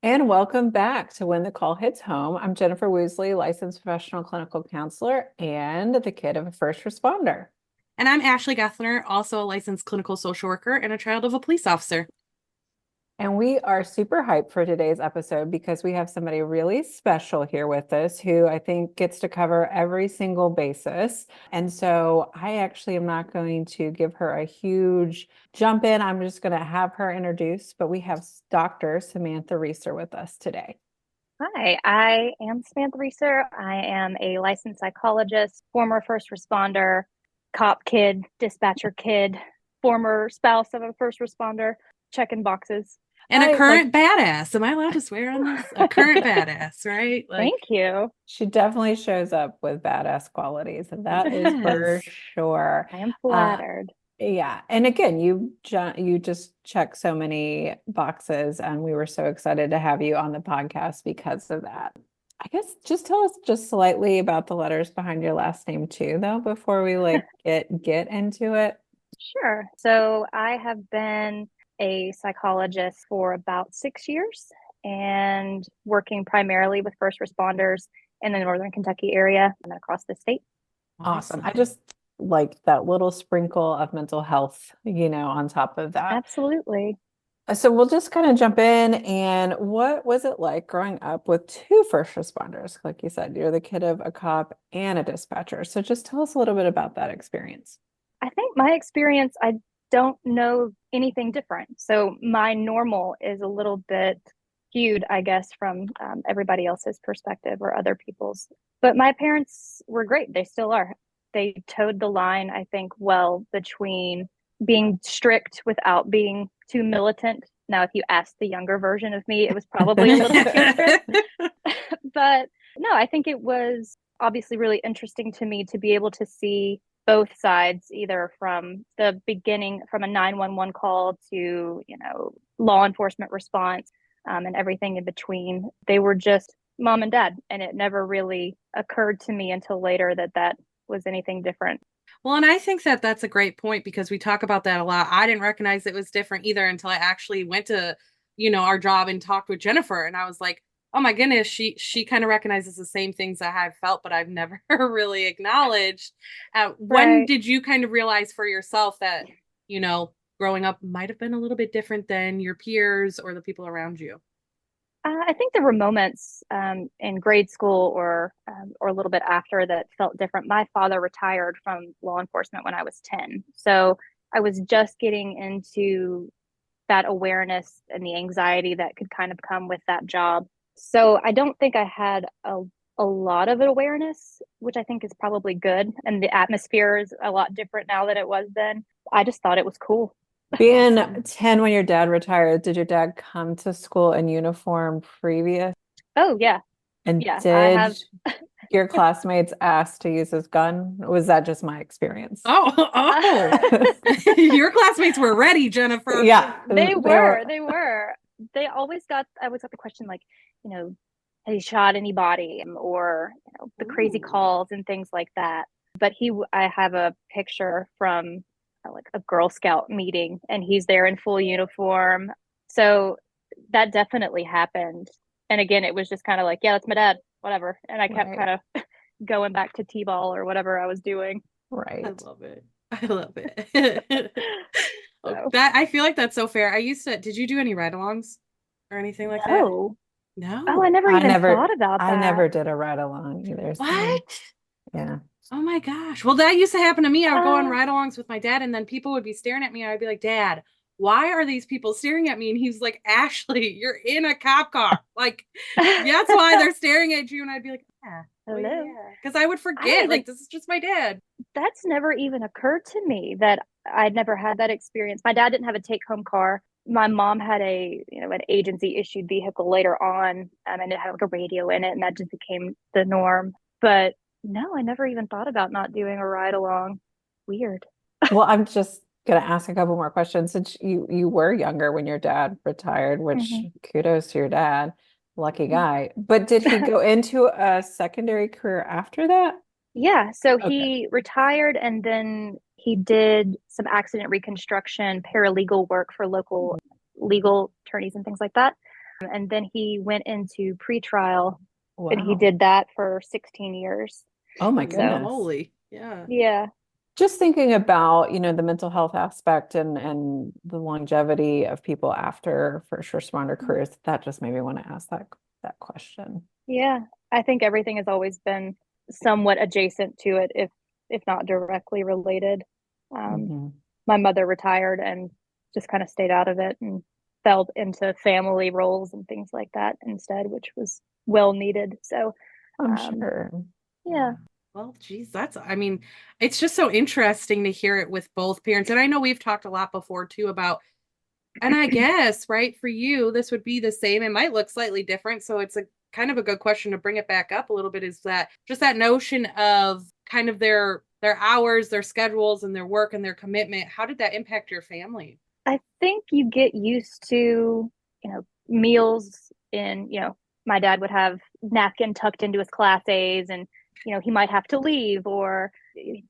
And welcome back to When the Call Hits Home. I'm Jennifer Woosley, licensed professional clinical counselor and the kid of a first responder. And I'm Ashlee Gethner, also a licensed clinical social worker and a child of a police officer. And we are super hyped for today's episode because we have somebody really special here with us who I think gets to cover every single basis. And so I actually am not going to give her a huge jump in. I'm just going to have her introduce, but we have Dr. Samantha Reeser with us today. Hi, I am Samantha Reeser. I am a licensed psychologist, former first responder, cop kid, dispatcher kid, former spouse of a first responder, checking boxes. And a current badass. Am I allowed to swear on this? A current badass, right? Thank you. She definitely shows up with badass qualities, and that is for sure. I am flattered. Yeah. And again, you just check so many boxes, and we were so excited to have you on the podcast because of that. I guess just tell us just slightly about the letters behind your last name too, though, before we get into it. Sure. So I have been a psychologist for about 6 years and working primarily with first responders in the Northern Kentucky area and across the state. Awesome. I just like that little sprinkle of mental health, on top of that. Absolutely. So we'll just kind of jump in. And what was it like growing up with two first responders? Like you said, you're the kid of a cop and a dispatcher. So just tell us a little bit about that experience. I think my experience, I don't know anything different. So my normal is a little bit skewed, I guess, from everybody else's perspective or other people's. But my parents were great. They still are. They towed the line, I think, well between being strict without being too militant. Now, if you asked the younger version of me, it was probably a little different. But no, I think it was obviously really interesting to me to be able to see both sides, either from the beginning, from a 911 call to, law enforcement response, and everything in between. They were just mom and dad. And it never really occurred to me until later that that was anything different. Well, and I think that that's a great point because we talk about that a lot. I didn't recognize it was different either until I actually went to, our job and talked with Jennifer. And I was like, oh my goodness, she kind of recognizes the same things that I've felt, but I've never really acknowledged. When did you kind of realize for yourself that, growing up might have been a little bit different than your peers or the people around you? I think there were moments in grade school or a little bit after that felt different. My father retired from law enforcement when I was 10. So I was just getting into that awareness and the anxiety that could kind of come with that job. So I don't think I had a lot of awareness, which I think is probably good. And the atmosphere is a lot different now than it was then. I just thought it was cool. Being 10 when your dad retired, did your dad come to school in uniform previous? Oh, yeah. And Yeah, I did have. your classmates ask to use his gun? Or was that just my experience? Oh, your classmates were ready, Jennifer. Yeah, They were. They were. I always got the question like, you know, has he shot anybody or, the crazy calls and things like that. But I have a picture from like a Girl Scout meeting and he's there in full uniform. So that definitely happened. And again, it was just kind of like, yeah, that's my dad, whatever. And I kept kind of going back to T-ball or whatever I was doing. Right. I love it. I love it. That I feel like that's so fair. Did you do any ride-alongs or anything like that? No. Oh, I No. never even thought about I that. never did a ride along either. What? Yeah. Oh my gosh. Well, that used to happen to me. I would go on ride-alongs with my dad, and then people would be staring at me, and I'd be like, Dad, why are these people staring at me? And he's like, Ashlee, you're in a cop car. Like, that's why they're staring at you. And I'd be like, yeah. Hello. Yeah. Because I would forget, like, this is just my dad. That's never even occurred to me that I'd never had that experience. My dad didn't have a take-home car. My mom had an agency issued vehicle later on, and it had like a radio in it, and that just became the norm. But no, I never even thought about not doing a ride along. Weird. Well, I'm just gonna ask a couple more questions since you were younger when your dad retired, which kudos to your dad, lucky guy. But did he go into a secondary career after that? Yeah, so he retired and then he did some accident reconstruction, paralegal work for local legal attorneys and things like that. And then he went into pretrial and he Wow. did that for 16 years. Oh my So, goodness. Holy, yeah. yeah. Just thinking about, the mental health aspect and the longevity of people after first responder careers, that just made me want to ask that question. Yeah. I think everything has always been somewhat adjacent to it, if not directly related. Um, Mhm. my mother retired and just kind of stayed out of it and fell into family roles and things like that instead, which was well needed. So, I'm um, sure. yeah. Well, geez, I mean, it's just so interesting to hear it with both parents. And I know we've talked a lot before too about, and I guess, right, for you, this would be the same. It might look slightly different. So it's a kind of a good question to bring it back up a little bit, is that just that notion of kind of their hours, their schedules and their work and their commitment. How did that impact your family? I think you get used to, meals in, my dad would have napkin tucked into his class A's and, he might have to leave or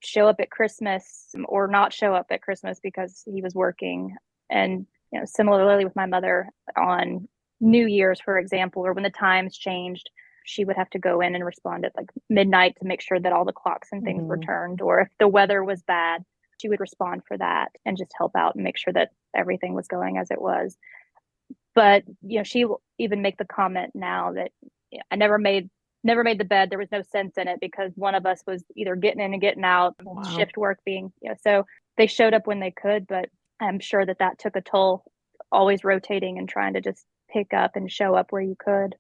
show up at Christmas or not show up at Christmas because he was working. And, similarly with my mother on New Year's, for example, or when the times changed, she would have to go in and respond at like midnight to make sure that all the clocks and things were Mhm. turned. Or if the weather was bad, she would respond for that and just help out and make sure that everything was going as it was. But she will even make the comment now that I never made the bed. There was no sense in it because one of us was either getting in and getting out, Wow. shift work being, so they showed up when they could, but I'm sure that took a toll, always rotating and trying to just pick up and show up where you could.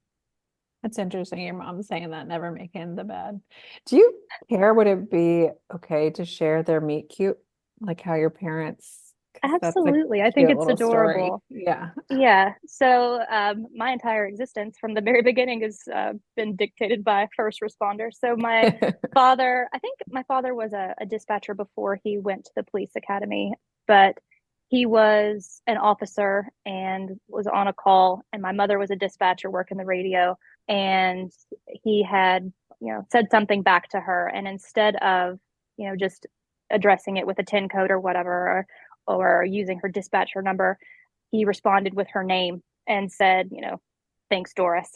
That's interesting. Your mom saying that, never making the bed. Do you care? Would it be okay to share their meet cute? Like how your parents, because that's a Absolutely. I think cute it's little story. adorable. Yeah. Yeah. So my entire existence from the very beginning has been dictated by first responders. So my father, I think my father was a dispatcher before he went to the police academy, but he was an officer and was on a call. And my mother was a dispatcher working the radio. And he had, said something back to her. And instead of, just addressing it with a 10 code or whatever, or using her dispatcher number, he responded with her name and said, thanks, Doris.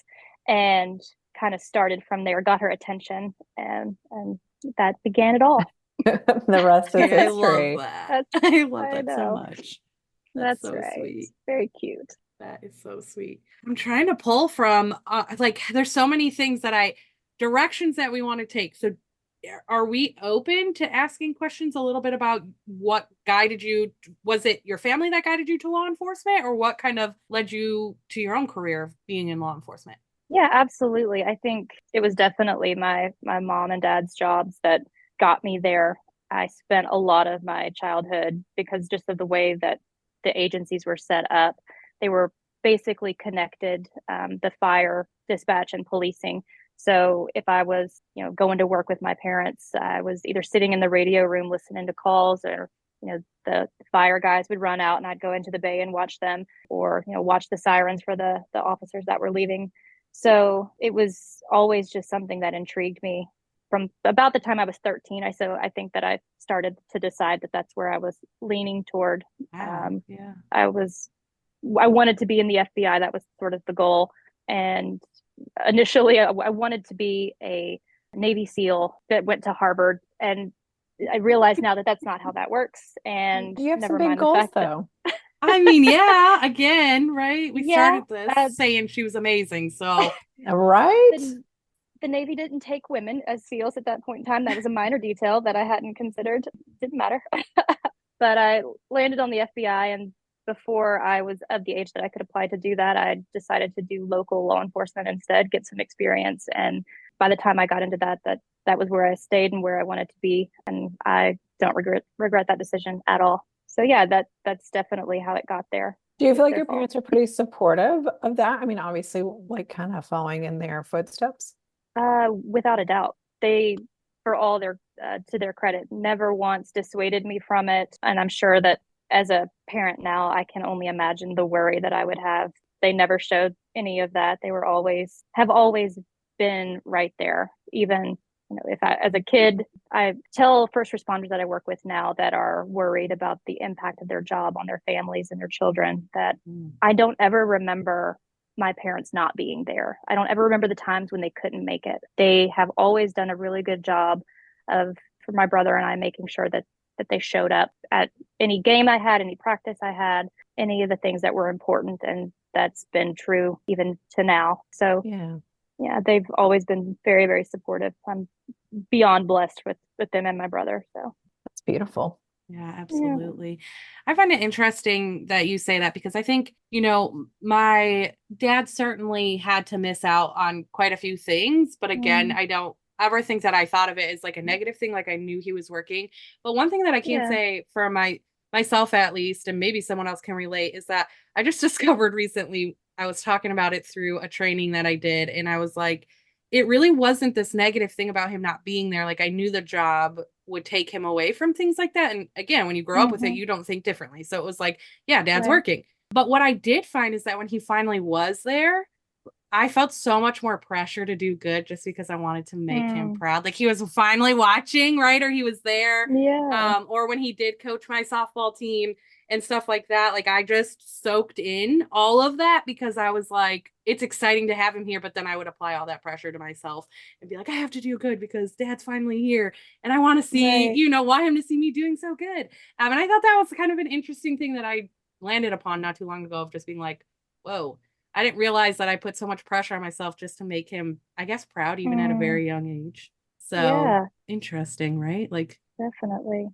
And kind of started from there, got her attention, and that began it all. The rest is I love history. that. That's, I love I that so know. much. That's That's so right. sweet. Very cute. That is so sweet. I'm trying to pull from like there's so many things that directions that we want to take. So are we open to asking questions a little bit about what guided you? Was it your family that guided you to law enforcement, or what kind of led you to your own career of being in law enforcement? Yeah, absolutely. I think it was definitely my mom and dad's jobs that got me there. I spent a lot of my childhood because just of the way that the agencies were set up, they were basically connected, the fire, dispatch, and policing. So if I was, going to work with my parents, I was either sitting in the radio room listening to calls, or the fire guys would run out and I'd go into the bay and watch them, or watch the sirens for the officers that were leaving. So it was always just something that intrigued me from about the time I was 13. I think that I started to decide that that's where I was leaning toward. Wow. Um, Yeah. I wanted to be in the FBI. That was sort of the goal. And initially, I wanted to be a Navy SEAL that went to Harvard. And I realize now that that's not how that works. And You have some never big mind the goals fact that, though. I mean, yeah, again, right? We yeah, started this saying she was amazing. So Right? the Navy didn't take women as SEALs at that point in time. That was a minor detail that I hadn't considered. Didn't matter. But I landed on the FBI, and before I was of the age that I could apply to do that, I decided to do local law enforcement instead, get some experience. And by the time I got into that was where I stayed and where I wanted to be. And I don't regret that decision at all. So yeah, that's definitely how it got there. Do you feel like Their your fault. parents are pretty supportive of that? I mean, obviously, like kind of following in their footsteps. Without a doubt, they, for all their to their credit, never once dissuaded me from it. And I'm sure that as a parent now, I can only imagine the worry that I would have. They never showed any of that. They have always been right there. Even if I, as a kid, I tell first responders that I work with now that are worried about the impact of their job on their families and their children that mm, I don't ever remember my parents not being there. I don't ever remember the times when they couldn't make it. They have always done a really good job of, for my brother and I, making sure that they showed up at any game I had, any practice I had, any of the things that were important. And that's been true even to now. So yeah, they've always been very, very supportive. I'm beyond blessed with them and my brother. So that's beautiful. Yeah, absolutely. I find it interesting that you say that because I think, my dad certainly had to miss out on quite a few things. But again, I don't ever think that I thought of it as like a negative thing. Like I knew he was working. But one thing that I can say for myself at least, and maybe someone else can relate, is that I just discovered recently, I was talking about it through a training that I did. And I was like, it really wasn't this negative thing about him not being there. Like I knew the job would take him away from things like that. And again, when you grow up with it, you don't think differently. So it was like, yeah, dad's working. But what I did find is that when he finally was there, I felt so much more pressure to do good just because I wanted to make him proud. Like he was finally watching, right? Or he was there. Or when he did coach my softball team and stuff like that. Like I just soaked in all of that because I was like, it's exciting to have him here. But then I would apply all that pressure to myself and be like, I have to do good because dad's finally here. And I want to see, want him to see me doing so good. And I thought that was kind of an interesting thing that I landed upon not too long ago of just being like, whoa, I didn't realize that I put so much pressure on myself just to make him, I guess, proud even at a very young age. So interesting, right? Like definitely.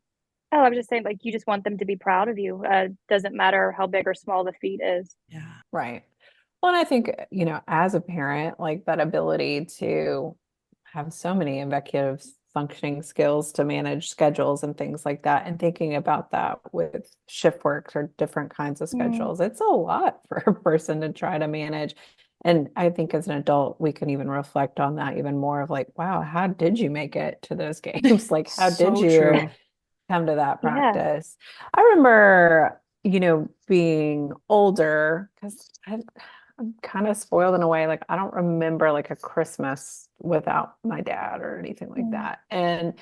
Oh, I was just saying, like, you just want them to be proud of you. Doesn't matter how big or small the feat is. Yeah. Right. Well, and I think, as a parent, like that ability to have so many executive functioning skills to manage schedules and things like that, and thinking about that with shift works or different kinds of schedules, it's a lot for a person to try to manage. And I think as an adult, we can even reflect on that even more of like, wow, how did you make it to those games? Like, how did you come to that practice? I remember, being older because I'm kind of spoiled in a way. Like I don't remember like a Christmas without my dad or anything like that. And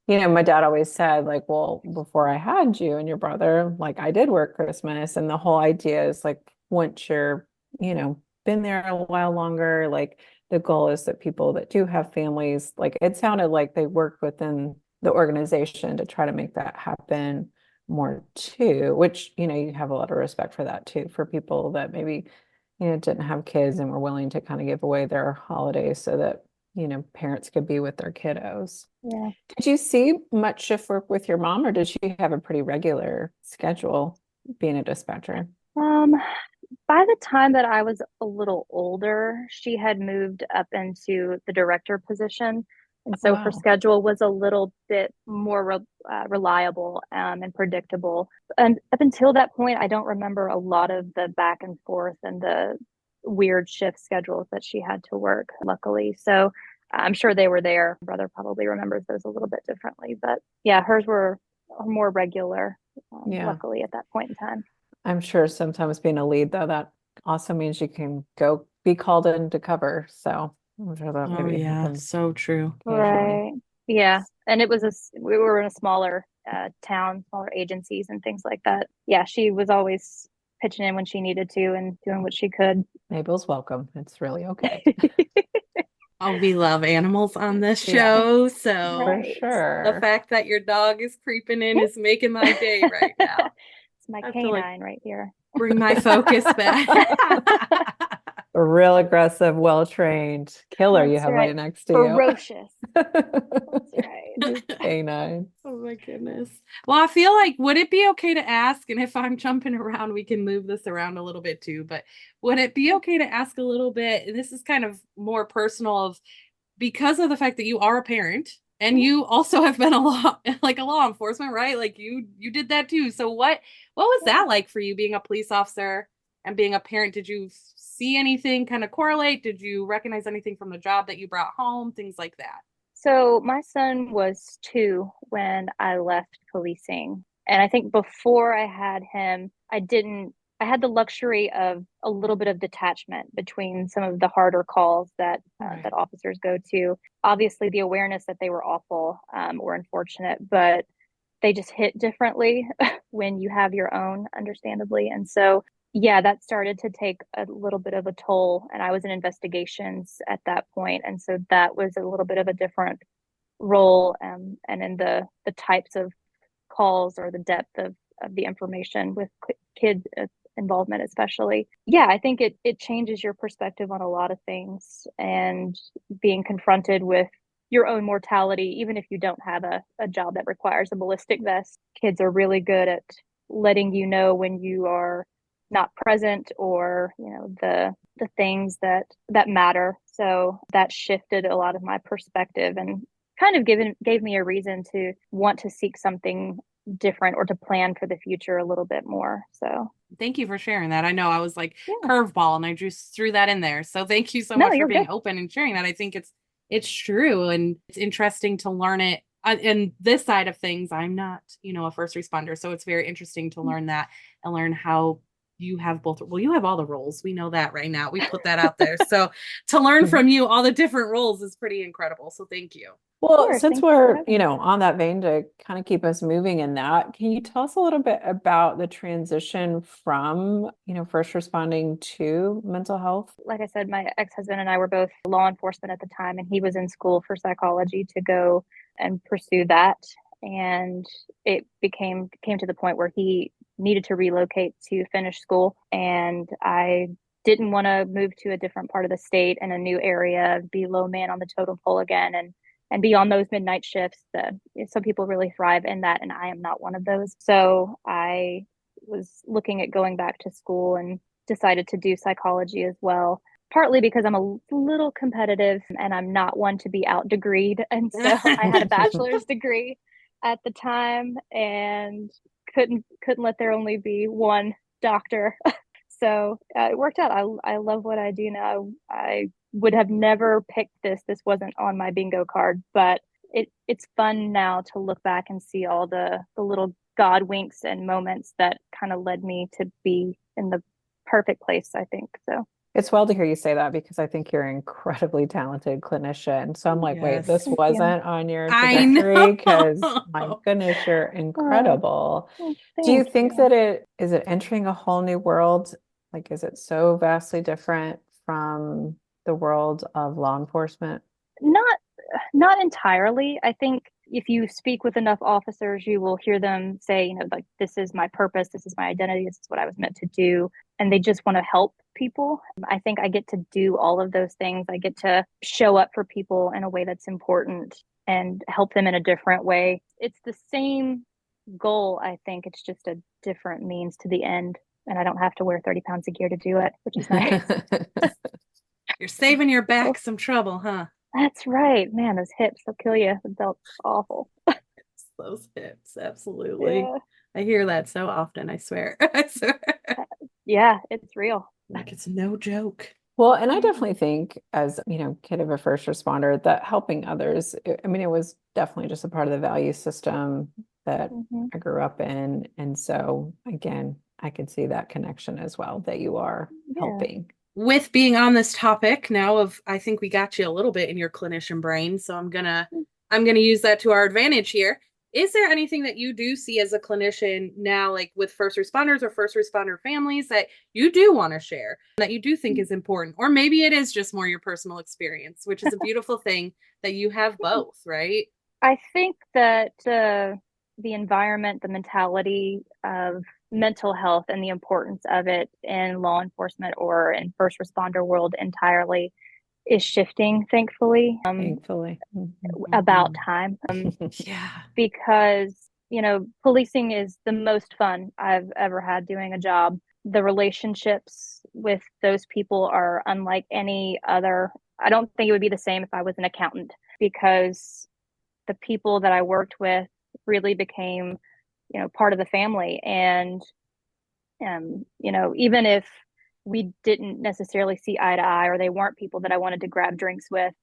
my dad always said like, well, before I had you and your brother, like I did work Christmas. And the whole idea is like once you're, been there a while longer, like the goal is that people that do have families, like it sounded like they worked within the organization to try to make that happen more too, which, you have a lot of respect for that too, for people that maybe didn't have kids and were willing to kind of give away their holidays so that, parents could be with their kiddos. Yeah. Did you see much shift work with your mom, or did she have a pretty regular schedule being a dispatcher? By the time that I was a little older, she had moved up into the director position. And so her schedule was a little bit more reliable and predictable. And up until that point, I don't remember a lot of the back and forth and the weird shift schedules that she had to work, luckily. So I'm sure they were there. My brother probably remembers those a little bit differently. But yeah, hers were more regular, luckily, at that point in time. I'm sure sometimes being a lead, though, that also means you can go be called in to cover. So I'm sure that maybe happens. So true. Right. Yeah. And we were in a smaller town, smaller agencies and things like that. Yeah, she was always pitching in when she needed to and doing what she could. Mabel's welcome. It's really okay. Oh, we love animals on this show. So for sure. The fact that your dog is creeping in is making my day right now. It's my canine right here. Bring my focus back. A real aggressive, well-trained killer you have right next to you. Ferocious. That's right. Canine. Oh my goodness. Well, I feel like, would it be okay to ask, and if I'm jumping around, we can move this around a little bit too, but would it be okay to ask a little bit, and this is kind of more personal, of because of the fact that you are a parent and you also have been a law enforcement, right? Like you did that too. So what was that like for you being a police officer and being a parent? Did you see anything kind of correlate? Did you recognize anything from the job that you brought home? Things like that. So my son was 2 when I left policing. And I think before I had him, I had the luxury of a little bit of detachment between some of the harder calls that that officers go to. Obviously, the awareness that they were awful or unfortunate, but they just hit differently when you have your own, understandably. And so yeah, that started to take a little bit of a toll, and I was in investigations at that point, and so that was a little bit of a different role, and in the types of calls or the depth of the information with kids involvement, especially. Yeah, I think it changes your perspective on a lot of things, and being confronted with your own mortality, even if you don't have a job that requires a ballistic vest. Kids are really good at letting you know when you are not present, or the things that matter. So that shifted a lot of my perspective, and kind of gave me a reason to want to seek something different, or to plan for the future a little bit more. So Thank you for sharing that. I know I was like yeah, curveball and I just threw that in there. So thank you so no, much for you're being good. open and sharing that. I think it's true, and it's interesting to learn it. And this side of things, I'm not, a first responder, so it's very interesting to learn that and learn how you have both. Well, you have all the roles. We know that right now. We put that out there. So to learn from you all the different roles is pretty incredible. So thank you. Of Well, course, since thank you for we're, having me. on that vein to kind of keep us moving in that, can you tell us a little bit about the transition from, first responding to mental health? Like I said, my ex-husband and I were both law enforcement at the time, and he was in school for psychology to go and pursue that. And it came to the point where he needed to relocate to finish school, and I didn't want to move to a different part of the state and a new area, be low man on the totem pole again, and be on those midnight shifts. That some people really thrive in that, and I am not one of those. So I was looking at going back to school, and decided to do psychology as well, partly because I'm a little competitive and I'm not one to be out degreed. And so I had a bachelor's degree at the time, and couldn't let there only be one doctor. So it worked out. I love what I do now. I would have never picked this. This wasn't on my bingo card, but it's fun now to look back and see all the little God winks and moments that kind of led me to be in the perfect place, I think. So It's well to hear you say that because I think you're an incredibly talented clinician. So I'm like, wait, Yes. this thank you. wasn't on your I trajectory because my know. goodness, you're Oh, incredible. well, Do you thank think you. that is it entering a whole new world? Like, is it so vastly different from the world of law enforcement? Not not entirely. I think if you speak with enough officers, you will hear them say, like, this is my purpose, this is my identity, this is what I was meant to do. And they just want to help people. I think I get to do all of those things. I get to show up for people in a way that's important and help them in a different way. It's the same goal, I think. It's just a different means to the end. And I don't have to wear 30 pounds of gear to do it, which is nice. You're saving your back some trouble, huh? That's right. Man, those hips, they'll kill you. The belt's awful. Those hips, absolutely. Yeah. I hear that so often, I swear. I swear. Yeah, it's real. Like it's no joke. Well, and I Yeah. definitely think as, kid of a first responder, that helping others, I mean, it was definitely just a part of the value system that Hmm. I grew up in. And so again, I could see that connection as well, that you are Yeah. helping. With being on this topic now of I think we got you a little bit in your clinician brain, so I'm gonna use that to our advantage here. Is there anything that you do see as a clinician now, like with first responders or first responder families, that you do want to share that you do think is important? Or maybe it is just more your personal experience, which is a beautiful thing that you have both, right? I think that the environment, the mentality of mental health and the importance of it in law enforcement or in first responder world entirely is shifting, thankfully, Thankfully. about Mhm. time. Yeah. Because, policing is the most fun I've ever had doing a job. The relationships with those people are unlike any other. I don't think it would be the same if I was an accountant, because the people that I worked with really became, part of the family. And, even if we didn't necessarily see eye to eye, or they weren't people that I wanted to grab drinks with,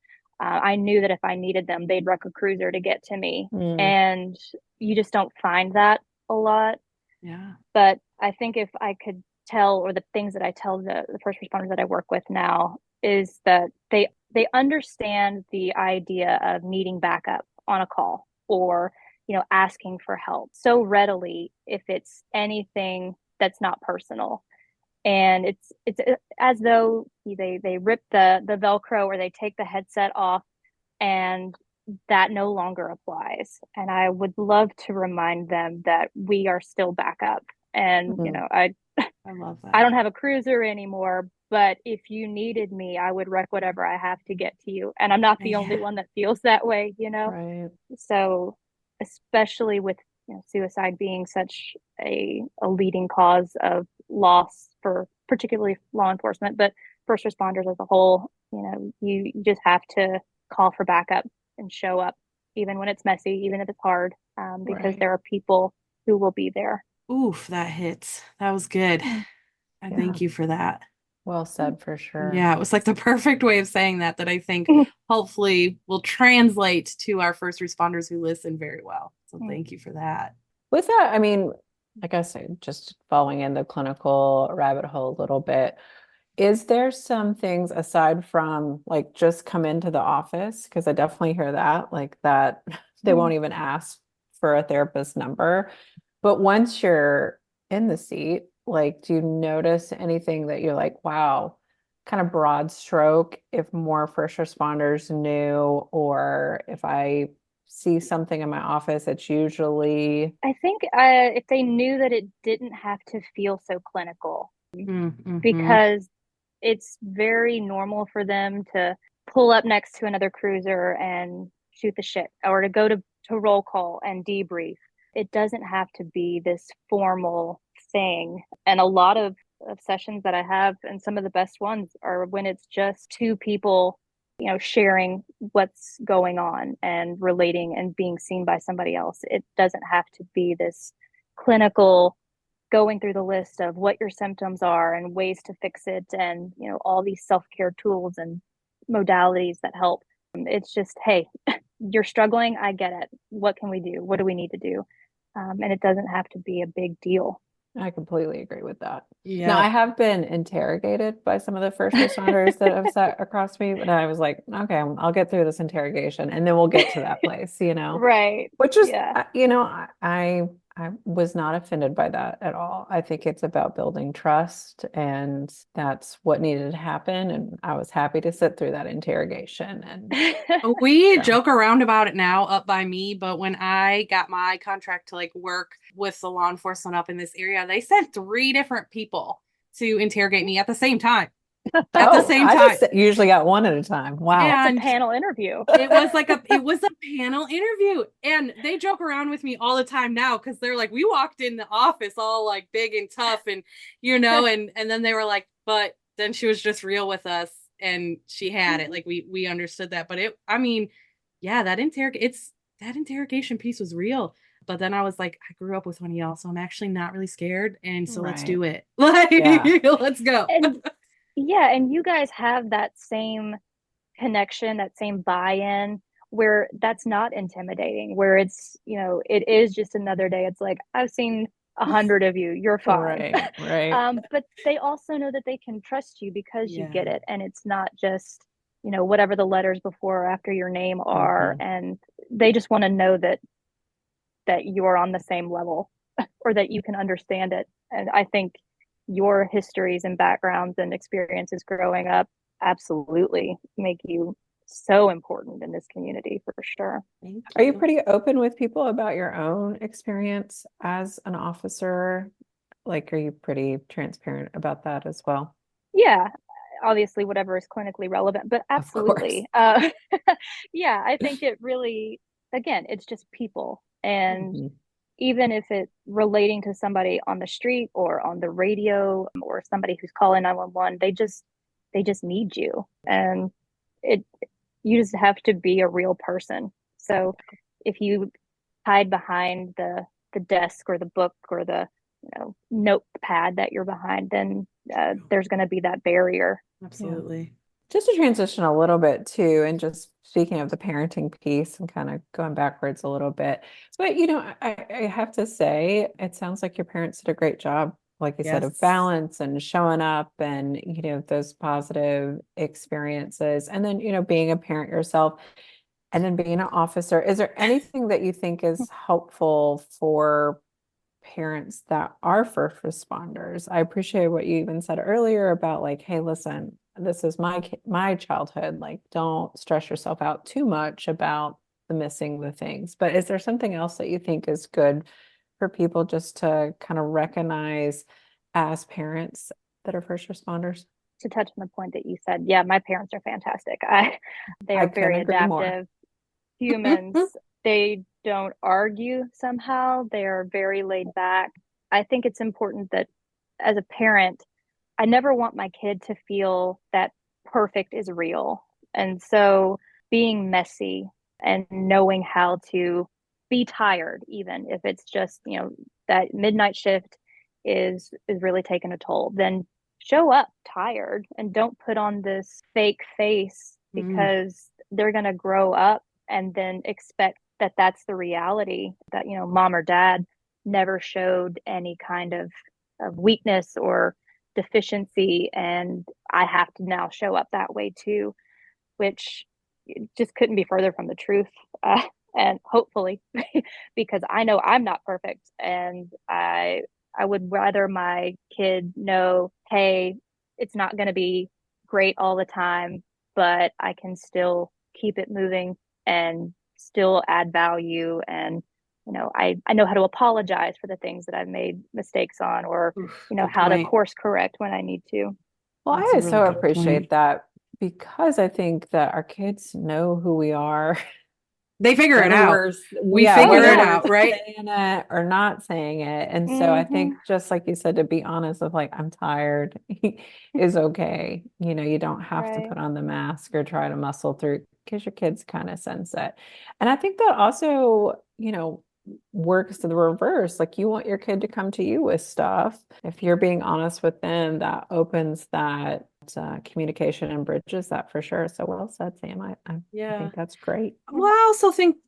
I knew that if I needed them, they'd wreck a cruiser to get to me. Mm. And you just don't find that a lot. Yeah. But I think if I could tell, or the things that I tell the first responders that I work with now, is that they understand the idea of needing backup on a call, or asking for help so readily if it's anything that's not personal. And it's as though they rip the Velcro or they take the headset off, and that no longer applies. And I would love to remind them that we are still backup. And Mhm. I love I that. don't have a cruiser anymore, but if you needed me, I would wreck whatever I have to get to you. And I'm not the only Yeah. one that feels that way, you know? Right. So, especially with suicide being such a leading cause of loss for particularly law enforcement, but first responders as a whole, you just have to call for backup and show up, even when it's messy, even if it's hard, because Right. there are people who will be there. Oof, that hits. That was good. Mm. I Yeah. thank you for that. Well said for sure. Yeah, it was like the perfect way of saying that, that I think hopefully will translate to our first responders who listen very well. So thank you for that. With that, I mean, I guess just falling in the clinical rabbit hole a little bit, is there some things aside from like just come into the office? Because I definitely hear that, like that they won't even ask for a therapist number. But once you're in the seat, like, do you notice anything that you're like, wow, kind of broad stroke, if more first responders knew, or if I see something in my office, it's usually, I think if they knew that it didn't have to feel so clinical, Mm-hmm. because it's very normal for them to pull up next to another cruiser and shoot the shit, or to go to roll call and debrief. It doesn't have to be this formal thing. And a lot of sessions that I have, and some of the best ones, are when it's just two people, sharing what's going on and relating and being seen by somebody else. It doesn't have to be this clinical going through the list of what your symptoms are and ways to fix it, and all these self-care tools and modalities that help. It's just, hey, you're struggling, I get it, what can we do, what do we need to do? And it doesn't have to be a big deal. I completely agree with that. Now, I Yep. have been interrogated by some of the first responders that have sat across me, but I was like, okay, I'll get through this interrogation and then we'll get to that place, Right. which is, Yeah. I was not offended by that at all. I think it's about building trust, and that's what needed to happen. And I was happy to sit through that interrogation. And We so, joke around about it now up by me, but when I got my contract to like work with the law enforcement up in this area, they sent 3 different people to interrogate me at the same time. At the oh, same I time. just usually got one at a time. Wow. That's a And panel interview. it was a panel interview. And they joke around with me all the time now because they're like, we walked in the office all like big and tough and and then they were like, but then she was just real with us and she had it. Like we understood that. But yeah, that interrogation piece was real. But then I was like, I grew up with one of y'all, so I'm actually not really scared. And so let's Right. do it. Like, Yeah. let's go. And yeah, and you guys have that same connection, that same buy-in, where that's not intimidating, where it is just another day. It's like, I've seen 100 of you, you're fine. Right. Right. But they also know that they can trust you because you Yeah. get it. And it's not just, whatever the letters before or after your name are. Mhm. And they just want to know that you're on the same level, or that you can understand it. And I think your histories and backgrounds and experiences growing up absolutely make you so important in this community, for sure. Thank Are you you. pretty open with people about your own experience as an officer? Like, are you pretty transparent about that as well? Yeah, obviously whatever is clinically relevant, but Of course. absolutely. Yeah, I think it really, again, it's just people. And Mhm. even if it's relating to somebody on the street or on the radio, or somebody who's calling 911, they just need you. And it you just have to be a real person. So if you hide behind the desk or the book or the notepad that you're behind, then there's going to be that barrier. Yeah. Absolutely. Just to transition a little bit too, and just speaking of the parenting piece and kind of going backwards a little bit. But I have to say, it sounds like your parents did a great job, like you said, of Yes. balance and showing up and those positive experiences. And then, being a parent yourself and then being an officer. Is there anything that you think is helpful for parents that are first responders. I appreciate what you even said earlier about like, hey, listen, this is my childhood. Like, don't stress yourself out too much about the missing the things. But is there something else that you think is good for people just to kind of recognize as parents that are first responders? To touch on the point that you said, yeah, my parents are fantastic. They I are very couldn't agree more. adaptive humans. They don't argue somehow. They are very laid back. I think it's important that as a parent, I never want my kid to feel that perfect is real. And so being messy and knowing how to be tired, even if it's just, that midnight shift is really taking a toll, then show up tired and don't put on this fake face, because they're going to grow up and then expect that that's the reality, that mom or dad never showed any kind of weakness or deficiency, and I have to now show up that way too, which just couldn't be further from the truth. And hopefully, because I know I'm not perfect, and I would rather my kid know, hey, it's not going to be great all the time, but I can still keep it moving and still add value. And I know how to apologize for the things that I've made mistakes on, or Oof, how to point. course correct when I need to. Well, That's I a really so good appreciate point. that because I think that our kids know who we are. They figure it Whether out. we're, We yeah, figure Oh whether it yeah. we're out, right? saying it or not saying it. And so I Mm-hmm. think just like you said, to be honest with like, I'm tired is okay. You don't have to Right. put on the mask or try to muscle through because your kids kind of sense it. And I think that also, works to the reverse. Like you want your kid to come to you with stuff. If you're being honest with them, that opens that communication and bridges that for sure. So well said, Sam. I Yeah. think that's great. Well, I also think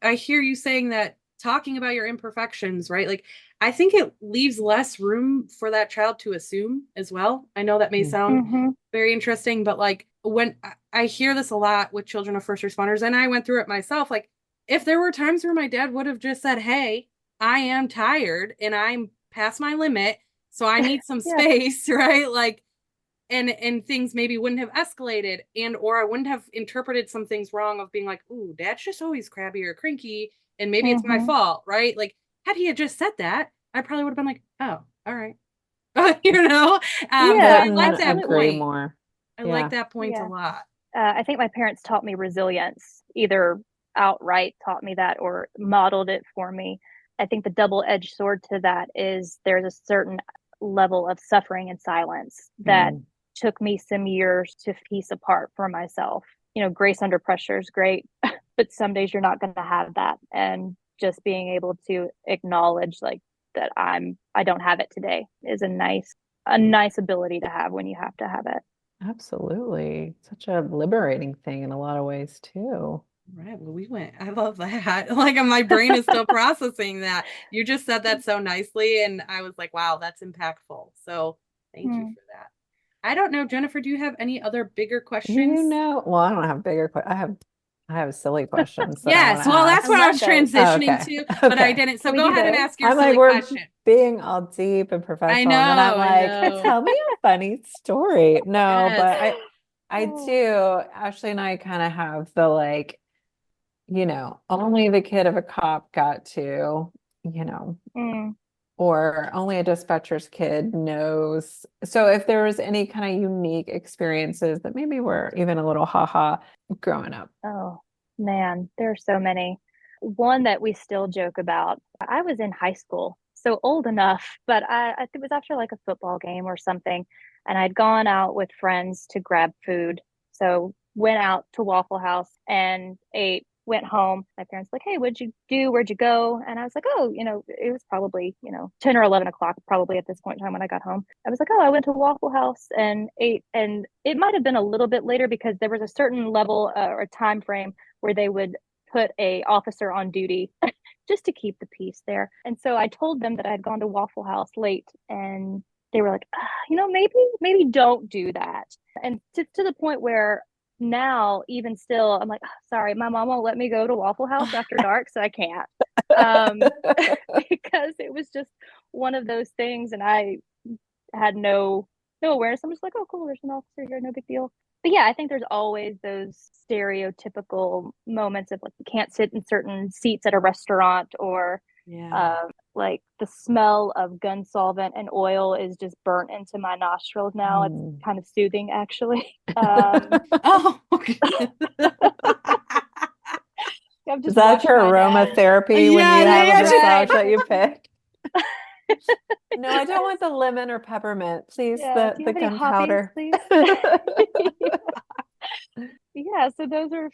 I hear you saying that, talking about your imperfections, right? Like, I think it leaves less room for that child to assume as well. I know that may sound Mm-hmm. very interesting, but like when I hear this a lot with children of first responders, and I went through it myself, like if there were times where my dad would have just said, hey, I am tired and I'm past my limit, so I need some Yeah. space, right? Like, and things maybe wouldn't have escalated, and or I wouldn't have interpreted some things wrong of being like, ooh, dad's just always crabby or cranky and maybe it's my Mm-hmm. fault, right? Like had he had just said that, I probably would have been like, oh, all right. You know. So Yeah, I Couldn't like that agree absolutely. point. more. I like Yeah. that point a Yeah. lot. I think my parents taught me resilience, either outright taught me that or modeled it for me. I think the double-edged sword to that is there's a certain level of suffering and silence that Mm. took me some years to piece apart for myself. Grace under pressure is great, but some days you're not going to have that. And just being able to acknowledge like that I don't have it today is a nice ability to have when you have to have it. Absolutely. Such a liberating thing in a lot of ways too. Right. Well, I love that. Like my brain is still processing that. You just said that so nicely. And I was like, wow, that's impactful. So thank you Hmm. for that. I don't know, Jennifer, do you have any other bigger questions? Well, I don't have bigger questions. I have silly questions that I want Yes. to Well, I that's ask. what I was love those. Oh, transitioning okay. to, but I Okay. didn't. So Can we go do ahead and those? ask your I'm like, silly we're question. being all deep and I professional. And then I'm know. I like, know. tell me a funny story. No, Yes. but I do. Oh. Ashley and I kind of have the like, only the kid of a cop got to, you know, Mm. or only a dispatcher's kid knows. So if there was any kind of unique experiences that maybe were even a little haha growing up. Oh man, there are so many. One that we still joke about. I was in high school, so old enough, but I think it was after like a football game or something, and I'd gone out with friends to grab food. So went out to Waffle House and ate. Went home. My parents were like, "Hey, what'd you do? Where'd you go?" And I was like, "Oh, it was probably 10 or 11 o'clock, probably at this point in time when I got home." I was like, "Oh, I went to Waffle House and ate," and it might have been a little bit later because there was a certain level or time frame where they would put a officer on duty just to keep the peace there. And so I told them that I had gone to Waffle House late, and they were like, maybe don't do that. And to the point where now, even still, I'm like, "Oh, sorry, my mom won't let me go to Waffle House after dark, so I can't." Because it was just one of those things, and I had no awareness. I'm just like, "Oh, cool, there's an officer here, no big deal." But yeah, I think there's always those stereotypical moments of like you can't sit in certain seats at a restaurant, or Yeah. like the smell of gun solvent and oil is just burnt into my nostrils now. It's Mm. kind of soothing, actually. Oh, okay. I've Is just that watched your my dad. aromatherapy when you Yeah, have a yeah, Right. massage that you pick? No, I don't want the lemon or peppermint. Please, Yeah. Do you the have any hobbies, gunpowder. please? Yeah. So those are,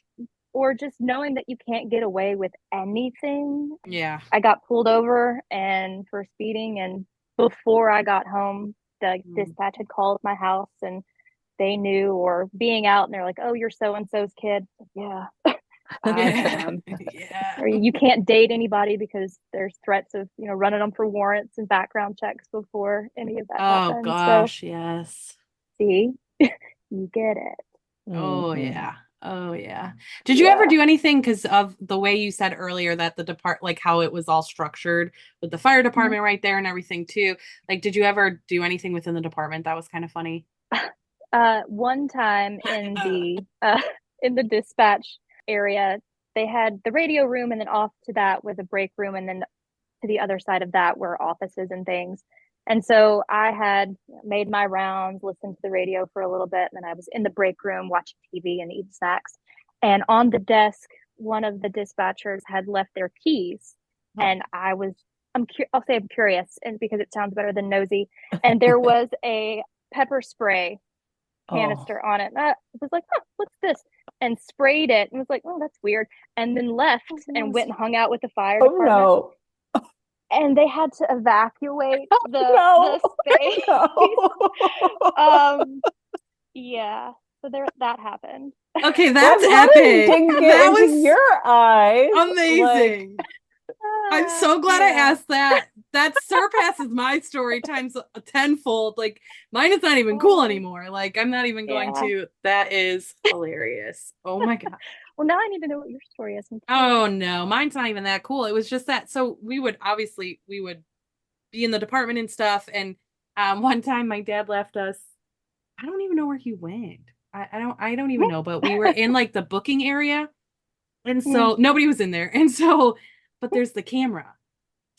or just knowing that you can't get away with anything. yeah. I got pulled over and for speeding, and before I got home, the Mm. dispatch had called my house, and they knew, or being out and they're like, "Oh, you're so and so's kid." Yeah, I Yeah. am. Yeah. Or you can't date anybody because there's threats of, running them for warrants and background checks before any of that Oh happens. So gosh, yes. see, you get it. Oh Mhm. yeah. Oh yeah. Did you ever Yeah. do anything because of the way you said earlier that the like how it was all structured with the fire Mhm. department right there and everything too? Like, did you ever do anything within the department that was kind of funny? One time in the dispatch area, they had the radio room, and then off to that was a break room, and then to the other side of that were offices and things. And so I had made my rounds, listened to the radio for a little bit, and then I was in the break room watching TV and eating snacks. And on the desk, one of the dispatchers had left their keys, Oh. and I'll say I'm curious, and because it sounds better than nosy. And there was a pepper spray Oh. canister on it. And I was like, "Huh, what's this?" And sprayed it and was like, "Oh, that's weird." And then left and went and hung out with the fire Oh department, no. and they had to evacuate the No. space. No. um, yeah. So that happened. Okay, That's that's funny. epic. Didn't get That into was your eyes. Like, amazing. I'm so glad I Yeah. asked that. That surpasses my story times tenfold. Like mine is not even cool Oh, anymore. Like I'm not even going yeah. to. That is hilarious. Oh my god. Well, now I need to know what your story is. I'm Oh curious. no, mine's not even that cool. It was just that. So we would be in the department and stuff. And one time my dad left us. I don't even know where he went. I don't even know. But we were in like the booking area, and Mm. so nobody was in there. And so, but there's the camera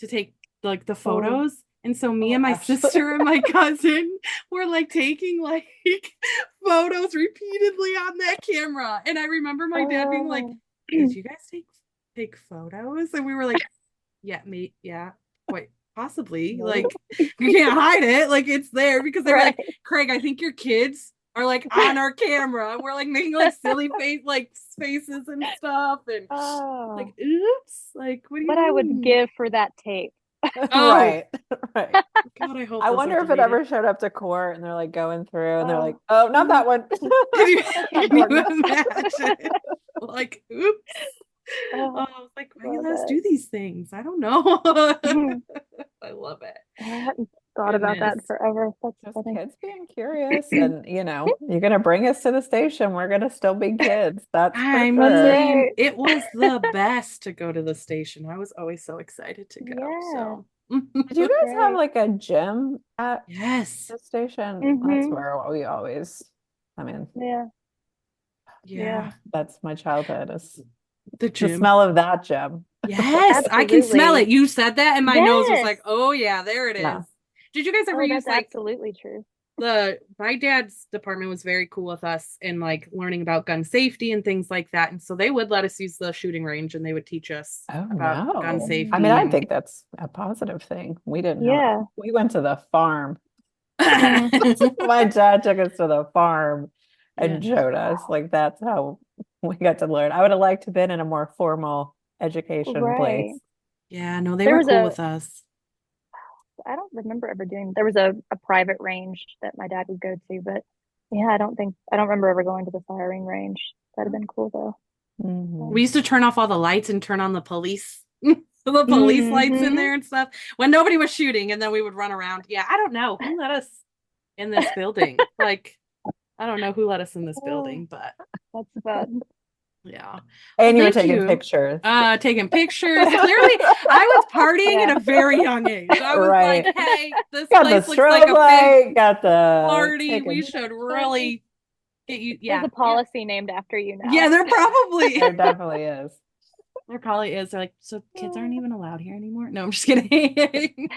to take like the Oh, photos. And so me oh, and my Ashley. sister and my cousin were like taking like photos repeatedly on that camera. And I remember my dad being like, oh. "Did you guys take photos?" And we were like, "Yeah, me, yeah, quite possibly. Nope. Like, you can't hide it. Like, it's there." Because they were Right. like, "Craig, I think your kids are like on our camera." And we're like making like silly faces and stuff. And like, Oh, oops, like, what do you what I would mean? give for that tape. Oh, Right. Right. God, I hope I those are wonder if it deleted. ever showed up to court and they're like going through and they're like, Oh, oh, not mhm. that one. Can you, That's not can you Jordan. imagine? Like, oops. Oh, Oh, I was like, why do you love let us it. do these things? I don't know. Mhm. I love it. I hadn't thought about Goodness. that forever. That's Just funny. kids being curious. And, you're going to bring us to the station. We're going to still be kids. That's for I That's sure. mean, right. it was the best to go to the station. I was always so excited to go. Yeah, So, Did you that's guys have right. like a gym at yes. the station? That's Mm-hmm. where we always, I mean, Yeah, yeah, Yeah. that's my childhood is The the gym. smell of that gym. Yes, I can smell it. absolutely. You said that, and my nose was Yes. like, "Oh yeah, there it Yeah. is." Did you guys ever Oh, use that's like absolutely true. the my dad's department was very cool with us and like learning about gun safety and things like that, and so they would let us use the shooting range and they would teach us Oh about gun no. I mean, safety Mm, I and think that's a positive thing. We didn't have, yeah. we went to the farm. Mm. My dad took us to the farm yeah. and showed us. Like that's how we got to learn. I would have liked to have been in a more formal education Right. place. Yeah, no, they There were was cool a, with us. I don't remember ever doing, there was a private range that my dad would go to, but yeah, I don't remember ever going to the firing range. That'd have been cool though. Mhm. We Um, used to turn off all the lights and turn on the police the police lights in hmm. there and stuff when nobody was shooting, and then we would run around. Yeah, I don't know who let us in this building. Like, I don't know who let us in this building, but That's fun. yeah. And you were Thank taking you. pictures. Taking pictures. Clearly, I was partying Yeah. at a very young age. I was Right. like, hey, this Got the place looks like strobe a big light, got the party. We taking should really get you. There's Yeah. a policy named after you now. Yeah, there probably There definitely is. there probably is. They're like, so kids aren't even allowed here anymore. No, I'm just kidding.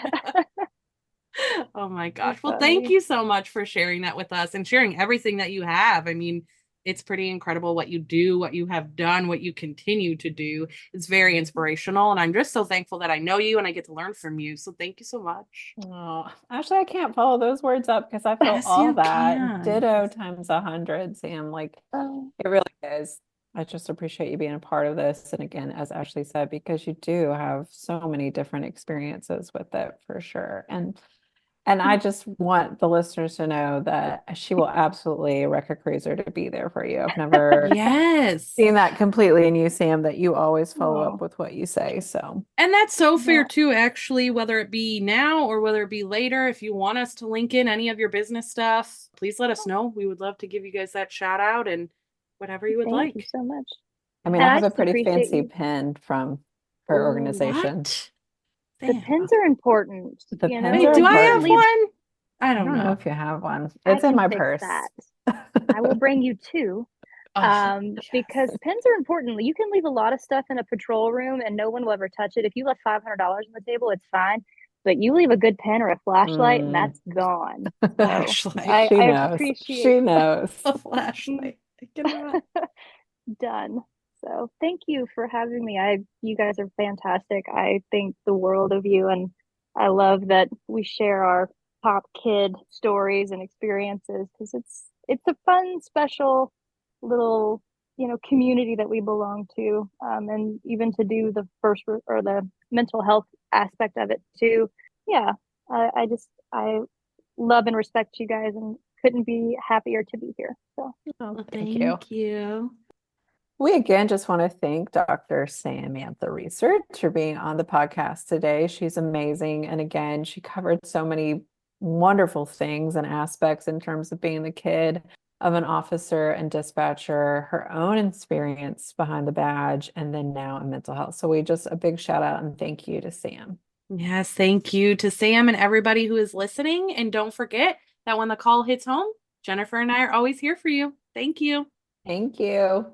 Oh my gosh. Well, thank Funny. you so much for sharing that with us and sharing everything that you have. I mean, it's pretty incredible what you do, what you have done, what you continue to do. It's very inspirational. And I'm just so thankful that I know you and I get to learn from you. So thank you so much. Oh, actually, I can't follow those words up because I feel Yes, all you that. can. Ditto times 100, Sam. Like, Oh, it really is. I just appreciate you being a part of this. And again, as Ashley said, because you do have so many different experiences with it for sure. And I just want the listeners to know that she will absolutely wreck a cruiser to be there for you. I've never Yes. seen that completely in you, Sam, that you always follow oh, up with what you say. So And that's so fair yeah. too, actually, whether it be now or whether it be later. If you want us to link in any of your business stuff, please let us know. We would love to give you guys that shout out and whatever you would Thank you like. so much. I mean, And I I have a just pretty appreciate fancy you. pin from her organization. What? The Damn. pins are important. The You pins know, are Wait, do I you can have leave. important. one? I I don't don't know know. if you have one. I It's in can my fix purse. that. I will bring you two. Oh, Because yes. pins are important. You can leave a lot of stuff in a patrol room and no one will ever touch it. If you left $500 on the table, it's fine. But you leave a good pen or a flashlight and Mm. that's gone. So Flashlight. She I knows. appreciate She knows. A flashlight. I cannot. done. So thank you for having me. You guys are fantastic. I think the world of you, and I love that we share our pop kid stories and experiences because it's a fun, special little community that we belong to, and even to do the or the mental health aspect of it too. Yeah, I love and respect you guys, and couldn't be happier to be here. So Oh, Well, thank you. thank you. We again just want to thank Dr. Samantha Reeser for being on the podcast today. She's amazing. And again, she covered so many wonderful things and aspects in terms of being the kid of an officer and dispatcher, her own experience behind the badge, and then now in mental health. So we just a big shout out and thank you to Sam. Yes, thank you to Sam and everybody who is listening. And don't forget that when the call hits home, Jennifer and I are always here for you. Thank you. Thank you.